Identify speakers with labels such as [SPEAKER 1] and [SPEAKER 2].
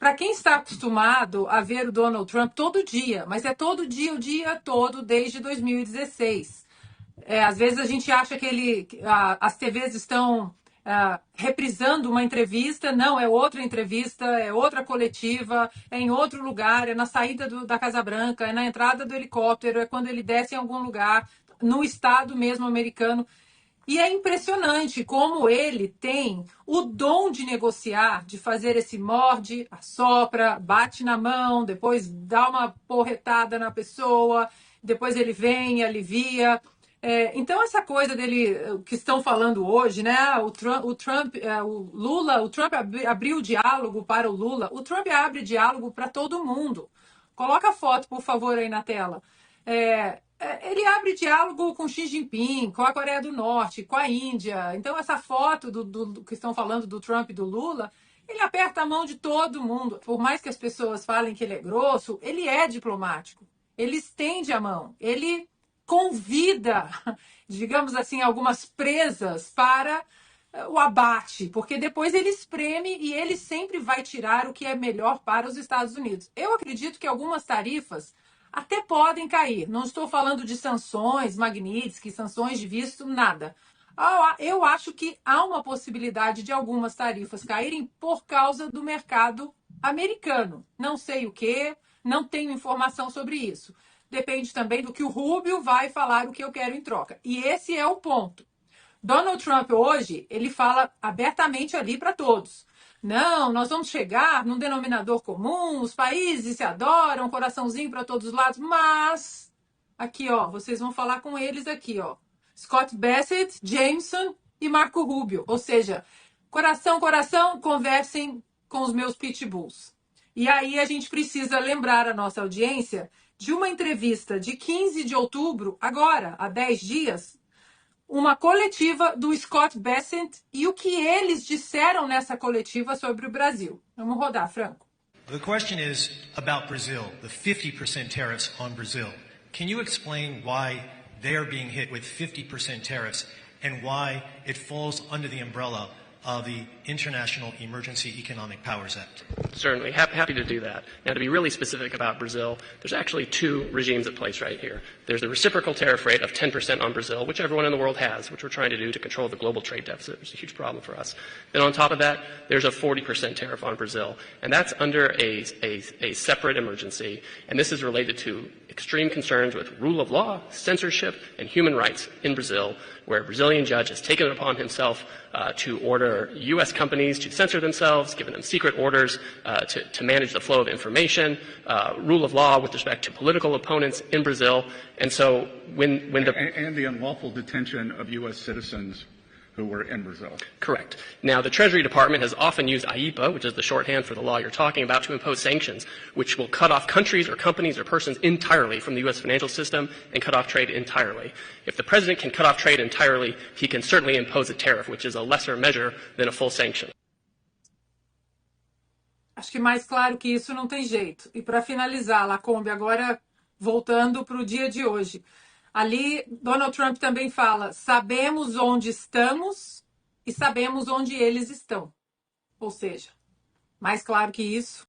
[SPEAKER 1] para quem está acostumado a ver o Donald Trump todo dia, mas é todo dia, o dia todo, desde 2016. Às vezes a gente acha que as TVs estão reprisando uma entrevista, não, é outra entrevista, é outra coletiva, é em outro lugar, é na saída da Casa Branca, é na entrada do helicóptero, é quando ele desce em algum lugar, no estado mesmo americano. E é impressionante como ele tem o dom de negociar, de fazer esse morde, assopra, bate na mão, depois dá uma porretada na pessoa, depois ele vem, alivia. Então essa coisa dele, que estão falando hoje, né? O Trump abriu o diálogo para o Lula. O Trump abre diálogo para todo mundo. Coloca a foto, por favor, aí na tela. Ele abre diálogo com Xi Jinping, com a Coreia do Norte, com a Índia. Então, essa foto do que estão falando do Trump e do Lula, ele aperta a mão de todo mundo. Por mais que as pessoas falem que ele é grosso, ele é diplomático. Ele estende a mão. Ele convida, digamos assim, algumas presas para o abate, porque depois ele espreme e ele sempre vai tirar o que é melhor para os Estados Unidos. Eu acredito que algumas tarifas até podem cair. Não estou falando de sanções, Magnitsky, sanções de visto, nada. Eu acho que há uma possibilidade de algumas tarifas caírem por causa do mercado americano. Não sei o que, não tenho informação sobre isso. Depende também do que o Rubio vai falar, o que eu quero em troca. E esse é o ponto. Donald Trump hoje, ele fala abertamente ali para todos. Não, nós vamos chegar num denominador comum, os países se adoram, coraçãozinho para todos os lados, mas aqui, ó, vocês vão falar com eles aqui, ó. Scott Bassett, Jameson e Marco Rubio. Ou seja, coração, coração, conversem com os meus pitbulls. E aí a gente precisa lembrar a nossa audiência de uma entrevista de 15 de outubro, agora, há 10 dias, uma coletiva do Scott Bessent e o que eles disseram nessa coletiva sobre o Brasil. Vamos rodar, Franco.
[SPEAKER 2] The question is about Brazil, the 50% tariffs on Brazil. Can you explain why they are being hit with 50% tariffs and why it falls under the umbrella of the International Emergency Economic Powers Act?
[SPEAKER 3] Certainly. Happy to do that. Now, to be really specific about Brazil, there's actually two regimes at place right here. There's the reciprocal tariff rate of 10% on Brazil, which everyone in the world has, which we're trying to do to control the global trade deficit, which is a huge problem for us. Then on top of that, there's a 40% tariff on Brazil, and that's under a separate emergency, and this is related to extreme concerns with rule of law, censorship, and human rights in Brazil, where a Brazilian judge has taken it upon himself to order U.S. companies to censor themselves, given them secret orders to manage the flow of information, rule of law with respect to political opponents in Brazil. And so when
[SPEAKER 4] the unlawful detention of U.S. citizens who were in Brazil.
[SPEAKER 3] Correct. Now, the Treasury Department has often used AIPA, which is the shorthand for the law you're talking about, to impose sanctions, which will cut off countries or companies or persons entirely from the U.S. financial system and cut off trade entirely. If the president can cut off trade entirely, he can certainly impose a tariff, which is a lesser measure than a full sanction.
[SPEAKER 1] Acho que mais claro que isso não tem jeito. E para finalizar, Lacombe, agora voltando para o dia de hoje. Ali, Donald Trump também fala, sabemos onde estamos e sabemos onde eles estão. Ou seja, mais claro que isso,